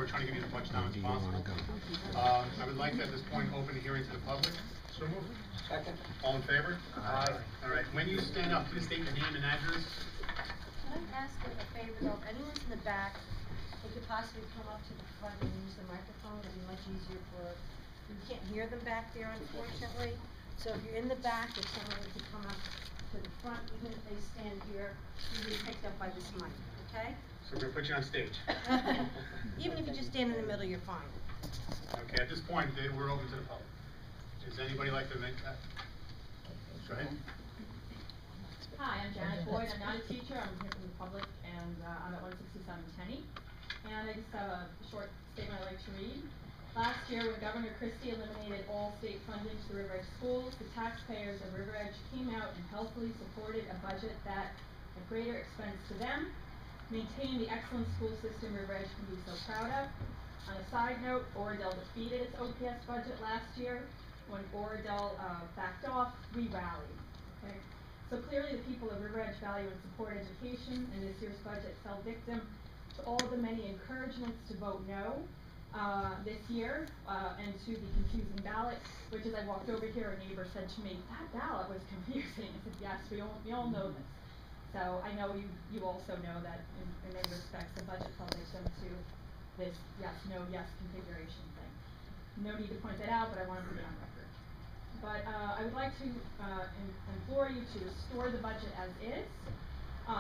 we're trying to give you as much time as possible. I would like to, at this point, open the hearing to the public. So moved. Second. All in favor? Aye. All right, when you stand up, please state your name and address. Can I ask a favor though, if anyone's in the back, they could possibly come up to the front and use the microphone, it'd be much easier for, you can't hear them back there unfortunately. So if you're in the back, if someone could come up to the front, even if they stand here, you'll be picked up by this mic, okay? So we're gonna put you on stage. Even if you just stand in the middle, you're fine. Okay, at this point, we're open to the public. Does anybody like to make that? Go ahead. Hi, I'm Janet Boyd. I'm not a teacher. I'm here from the public, and I'm at 167 Tenney. And I just have a short statement I'd like to read. Last year, when Governor Christie eliminated all state funding to the River Edge schools, the taxpayers of River Edge came out and healthily supported a budget that, at greater expense to them, maintained the excellent school system River Edge can be so proud of. On a side note, Oradell defeated its OPS budget last year. When Oradell backed off, we rallied. Okay? So clearly the people of River Edge value and support education, and this year's budget fell victim to all the many encouragements to vote no this year, and to the confusing ballot, which as I walked over here, a neighbor said to me, that ballot was confusing. I said, yes, we all know this. So I know you also know that in many respects the budget fell victim to this yes, no, yes configuration thing. No need to point that out, but I want to put it on record. But I would like to implore you to restore the budget as is.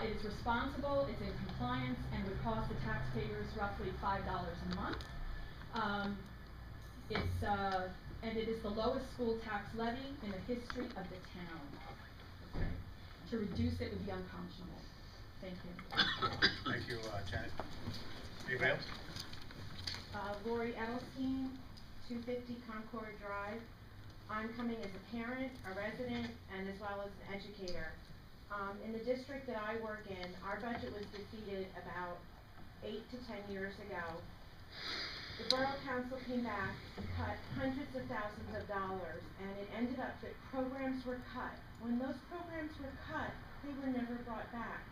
It is responsible, it's in compliance, and would cost the taxpayers roughly $5 a month. And it is the lowest school tax levy in the history of the town. Okay. To reduce it would be unconscionable. Thank you. Thank you, Janet. Anybody else? Lori Edelstein, 250 Concord Drive. I'm coming as a parent, a resident, and as well as an educator. In the district that I work in, our budget was defeated about 8 to 10 years ago. The Borough Council came back and cut hundreds of thousands of dollars, and it ended up that programs were cut. When those programs were cut, they were never brought back.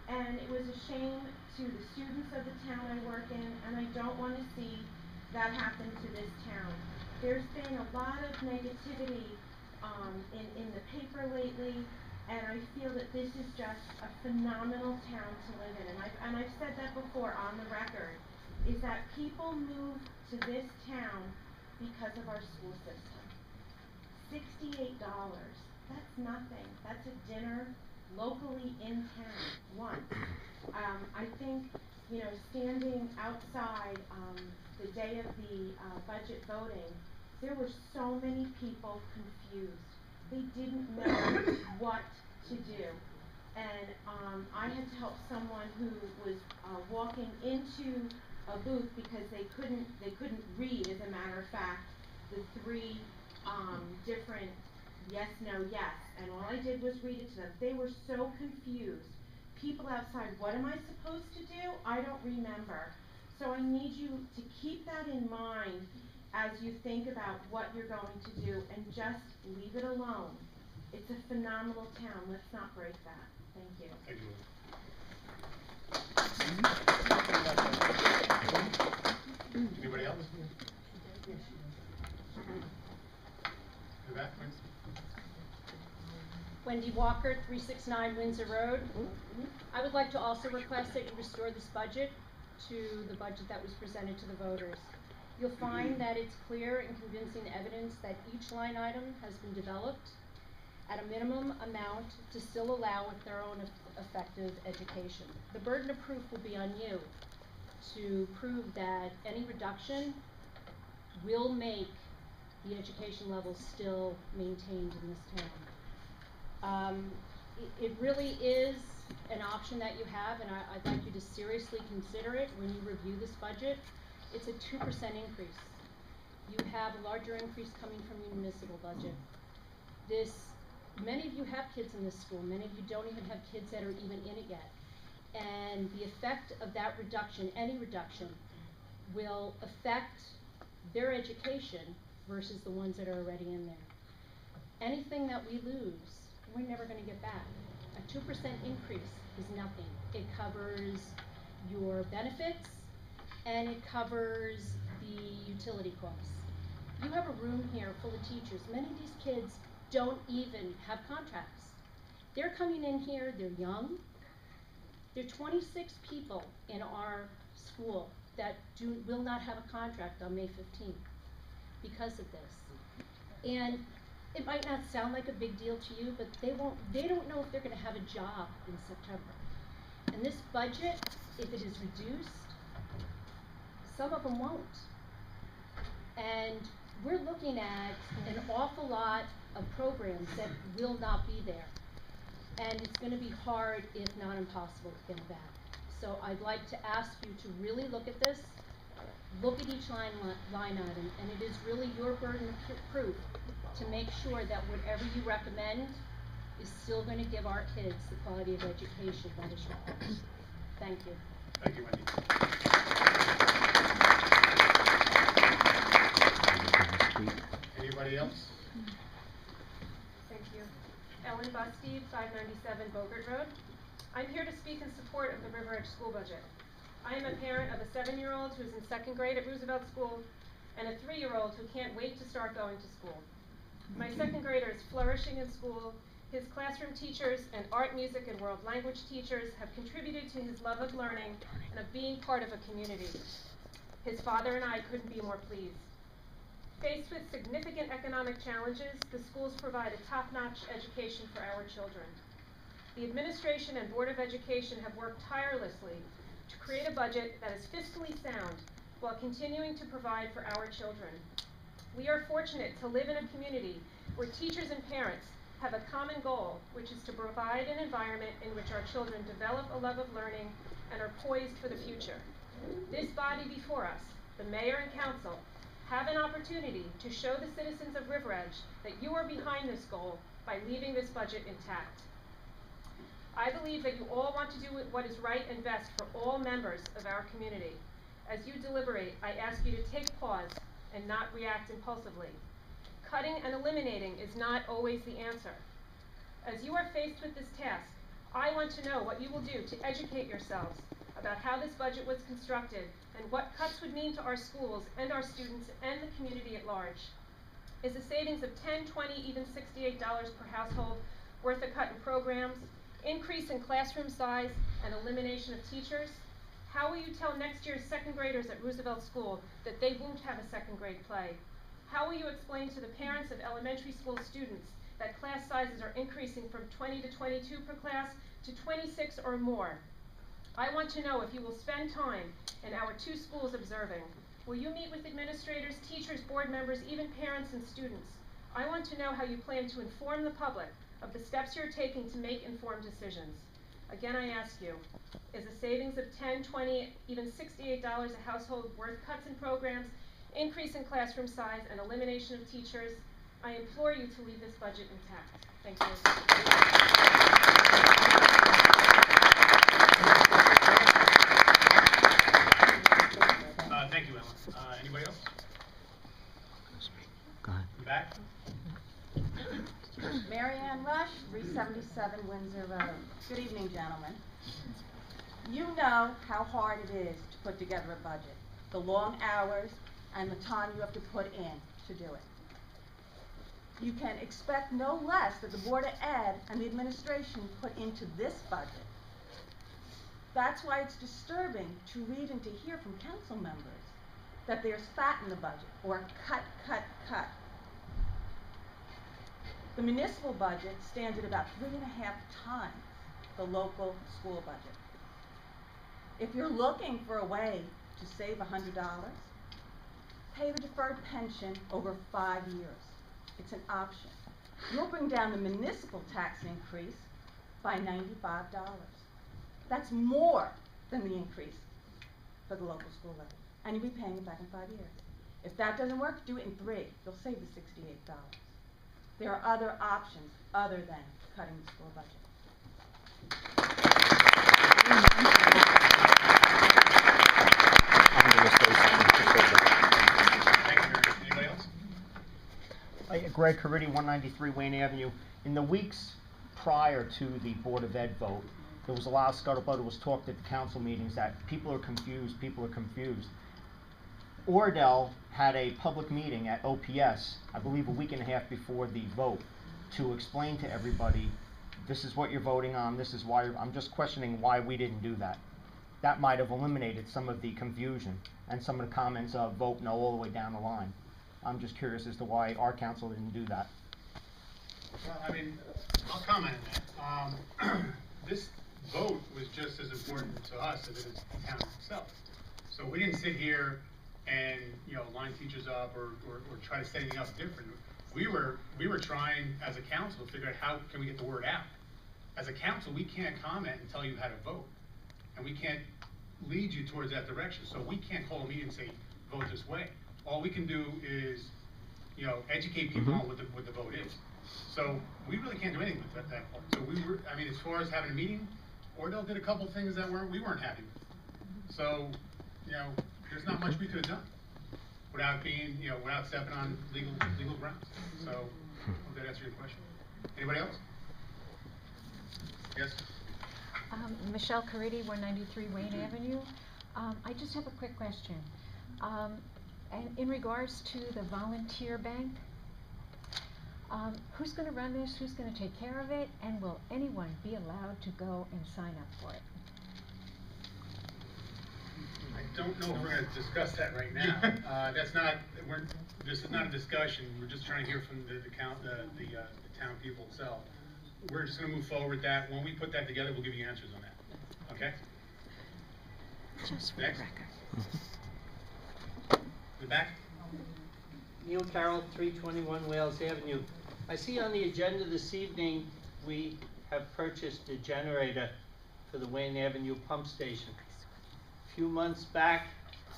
And it was a shame to the students of the town I work in, and I don't want to see that happen to this town. There's been a lot of negativity in the paper lately, and I feel that this is just a phenomenal town to live in. And I've said that before on the record, is that people move to this town because of our school system. $68, that's nothing. That's a dinner locally in town, once. I think, standing outside the day of the budget voting, there were so many people confused. They didn't know what to do. And I had to help someone who was walking into a booth because they couldn't read, as a matter of fact, the three different yes, no, yes. And all I did was read it to them. They were so confused. People outside, what am I supposed to do? I don't remember. So I need you to keep that in mind as you think about what you're going to do, and just leave it alone. It's a phenomenal town. Let's not break that. Thank you. Thank you. Anybody else? In the back, please. Wendy Walker, 369 Windsor Road. I would like to also request that you restore this budget to the budget that was presented to the voters. You'll find that it's clear and convincing evidence that each line item has been developed at a minimum amount to still allow with their own effective education. The burden of proof will be on you to prove that any reduction will make the education level still maintained in this town. It really is an option that you have, and I'd like you to seriously consider it when you review this budget. It's a 2% increase. You have a larger increase coming from your municipal budget. Many of you have kids in this school. Many of you don't even have kids that are even in it yet. And the effect of that reduction, any reduction, will affect their education versus the ones that are already in there. Anything that we lose, we're never going to get back. A 2% increase is nothing. It covers your benefits, and it covers the utility costs. You have a room here full of teachers. Many of these kids don't even have contracts. They're coming in here, they're young. There are 26 people in our school that will not have a contract on May 15th because of this. And it might not sound like a big deal to you, but they don't know if they're gonna have a job in September. And this budget, if it is reduced, some of them won't. And we're looking at an awful lot of programs that will not be there. And it's gonna be hard, if not impossible, to get them back. So I'd like to ask you to really look at this, look at each line item, and it is really your burden of proof to make sure that whatever you recommend is still gonna give our kids the quality of education that is required. Thank you. Thank you, Wendy. Anybody else? Thank you. Ellen Bustede, 597 Bogart Road. I'm here to speak in support of the River Edge school budget. I am a parent of a 7-year-old who's in 2nd grade at Roosevelt School and a 3-year-old who can't wait to start going to school. My 2nd grader is flourishing in school. His classroom teachers and art, music, and world language teachers have contributed to his love of learning and of being part of a community. His father and I couldn't be more pleased. Faced with significant economic challenges, the schools provide a top-notch education for our children. The administration and Board of Education have worked tirelessly to create a budget that is fiscally sound while continuing to provide for our children. We are fortunate to live in a community where teachers and parents have a common goal, which is to provide an environment in which our children develop a love of learning and are poised for the future. This body before us, the mayor and council, have an opportunity to show the citizens of River Edge that you are behind this goal by leaving this budget intact. I believe that you all want to do what is right and best for all members of our community. As you deliberate, I ask you to take pause and not react impulsively. Cutting and eliminating is not always the answer. As you are faced with this task, I want to know what you will do to educate yourselves about how this budget was constructed and what cuts would mean to our schools and our students and the community at large. Is a savings of $10, $20, even $68 per household worth a cut in programs, increase in classroom size, and elimination of teachers? How will you tell next year's 2nd graders at Roosevelt School that they won't have a 2nd grade play? How will you explain to the parents of elementary school students that class sizes are increasing from 20 to 22 per class to 26 or more? I want to know if you will spend time in our 2 schools observing. Will you meet with administrators, teachers, board members, even parents and students? I want to know how you plan to inform the public of the steps you're taking to make informed decisions. Again, I ask you, is a savings of $10, $20, even $68 a household worth cuts in programs, increase in classroom size, and elimination of teachers? I implore you to leave this budget intact. Thank you. Thank you, Ellen. Anybody else? Go ahead. In the back? Mary Ann Rush, 377 Windsor Road. Good evening, gentlemen. You know how hard it is to put together a budget, the long hours and the time you have to put in to do it. You can expect no less that the Board of Ed and the administration put into this budget. That's why it's disturbing to read and to hear from council members that there's fat in the budget, or cut, cut, cut. The municipal budget stands at about 3.5 times the local school budget. If you're looking for a way to save $100, pay the deferred pension over 5 years. It's an option. You'll bring down the municipal tax increase by $95. That's more than the increase for the local school levy. And you'll be paying it back in 5 years. If that doesn't work, do it in 3. You'll save the $68. There are other options other than cutting the school budget. I'm going to say something. Thank you, Mary. Anybody else? Greg Caridi, 193 Wayne Avenue. In the weeks prior to the Board of Ed vote, there was a lot of scuttlebutt, it was talked at the council meetings that people are confused, Ordell had a public meeting at OPS, I believe a week and a half before the vote, to explain to everybody, this is what you're voting on, this is why. I'm just questioning why we didn't do that. That might have eliminated some of the confusion and some of the comments of vote no all the way down the line. I'm just curious as to why our council didn't do that. Well, I mean, I'll comment on that. This vote was just as important to us as it is to the town itself. So we didn't sit here and, you know, line teachers up or try to set anything up different. We were trying as a council to figure out how can we get the word out. As a council, we can't comment and tell you how to vote. And we can't lead you towards that direction. So we can't call a meeting and say, vote this way. All we can do is, you know, educate people on what the vote is. So we really can't do anything with that part. So I mean, as far as having a meeting, Ordell did a couple of things that we weren't happy with. So, you know, there's not much we could have done without being, you know, without stepping on legal grounds. So, hope that answers your question. Anybody else? Yes? Michelle Caridi, 193 Wayne Avenue. I just have a quick question. And in regards to the volunteer bank, who's going to run this? Who's going to take care of it? And will anyone be allowed to go and sign up for it? I don't know if we're going to discuss that right now. This is not a discussion. We're just trying to hear from the town people itself. We're just going to move forward with that. When we put that together, we'll give you answers on that. Okay? Just for Next. the record. The back? Neil Carroll, 321 Wales Avenue. I see on the agenda this evening, we have purchased a generator for the Wayne Avenue pump station. A few months back,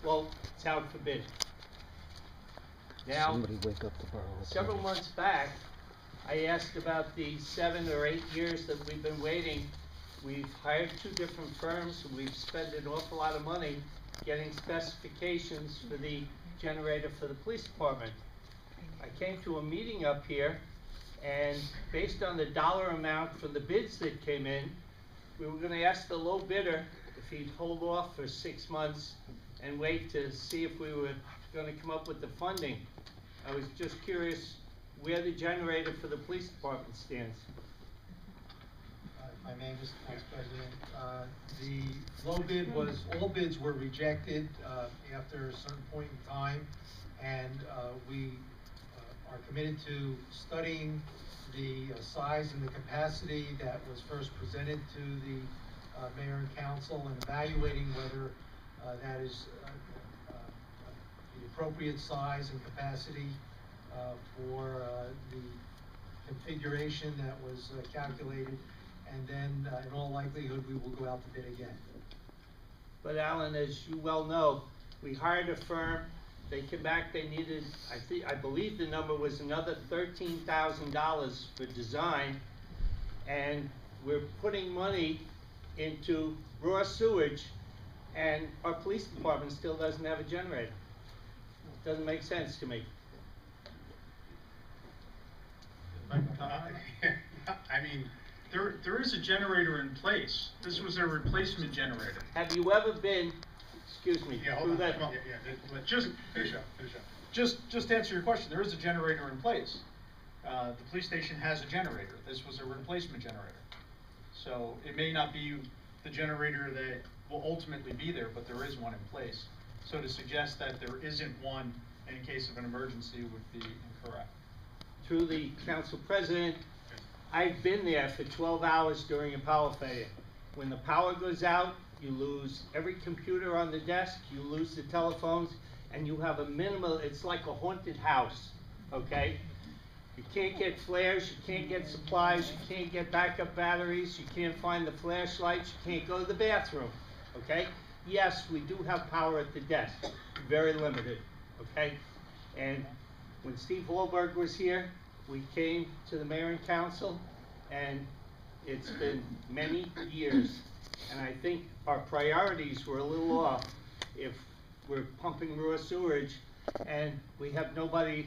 well, it's out for bid. Now, Somebody wake up the borough. several months back, I asked about the 7 or 8 years that we've been waiting. We've hired 2 different firms, and we've spent an awful lot of money getting specifications for the generator for the police department. I came to a meeting up here, and based on the dollar amount for the bids that came in, we were gonna ask the low bidder if he'd hold off for 6 months and wait to see if we were gonna come up with the funding. I was just curious where the generator for the police department stands. If I may, Mr. Vice President, the low bid was, all bids were rejected after a certain point in time, and we are committed to studying the size and the capacity that was first presented to the mayor and council, and evaluating whether that is the appropriate size and capacity for the configuration that was calculated. And then, in all likelihood, we will go out to bid again. But Alan, as you well know, we hired a firm, they came back, they needed, I believe the number was another $13,000 for design, and we're putting money into raw sewage, and our police department still doesn't have a generator. Doesn't make sense to me. I mean, There is a generator in place. This was a replacement generator. Have you ever been, excuse me, yeah, hold through on, that? come on. Just finish up. Just to answer your question, there is a generator in place. The police station has a generator. This was a replacement generator. So it may not be the generator that will ultimately be there, but there is one in place. So to suggest that there isn't one in case of an emergency would be incorrect. Through the council president, I've been there for 12 hours during a power failure. When the power goes out, you lose every computer on the desk, you lose the telephones, and you have a minimal, it's like a haunted house, okay? You can't get flares, you can't get supplies, you can't get backup batteries, you can't find the flashlights, you can't go to the bathroom, okay? Yes, we do have power at the desk, very limited, okay? And when Steve Hallberg was here, we came to the mayor and council, and it's been many years. And I think our priorities were a little off if we're pumping raw sewage and we have nobody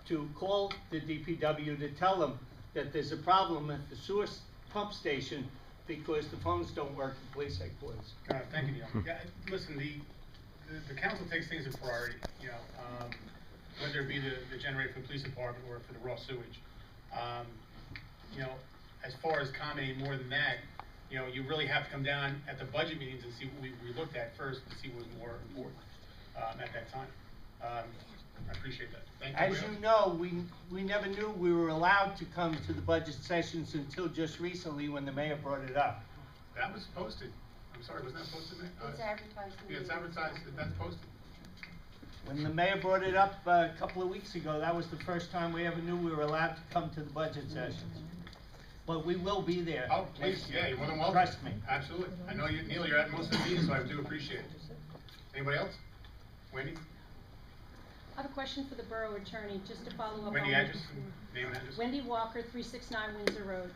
to call the DPW to tell them that there's a problem at the sewer pump station because the phones don't work at police headquarters. Thank you, Neil. Yeah, listen, the council takes things as priority, you know, whether it be the generator for the police department or for the raw sewage. You know, as far as commenting more than that, you know, you really have to come down at the budget meetings and see what we looked at first to see what was more important, at that time. I appreciate that. Thank you. As you know, we never knew we were allowed to come to the budget sessions until just recently when the mayor brought it up. That was posted. I'm sorry, was that posted, Nick? It's advertised in the Yeah, it's meetings. advertised, that's posted. When the mayor brought it up a couple of weeks ago, that was the first time we ever knew we were allowed to come to the budget sessions. But we will be there. Oh, please, yeah, you're more than welcome. Trust me. Absolutely. I know you, Neil, you're at most of the meetings, so I do appreciate it. Anybody else? Wendy? I have a question for the borough attorney, just to follow up on. Wendy, address, name and address. Wendy Walker, 369 Windsor Road.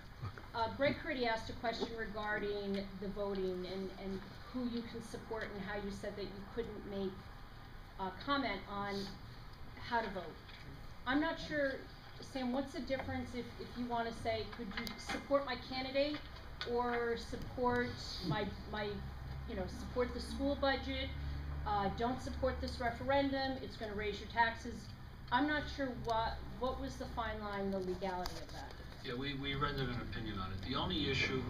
Greg Curdy asked a question regarding the voting and who you can support and how you said that you couldn't make a comment on how to vote. I'm not sure, Sam, what's the difference if you wanna say, could you support my candidate or support my, you know, support the school budget, don't support this referendum, it's gonna raise your taxes. I'm not sure what was the fine line, the legality of that? Yeah, we rendered an opinion on it. The only issue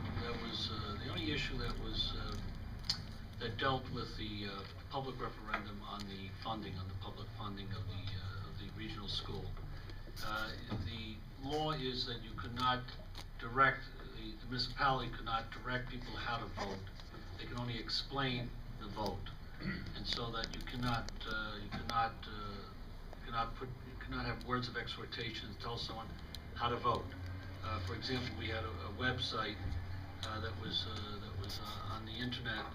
that dealt with the public referendum on the funding, on the public funding of the regional school. The law is that you could not direct, the municipality could not direct people how to vote. They can only explain the vote. And so that you cannot have words of exhortation and tell someone how to vote. For example, we had a website that was on the internet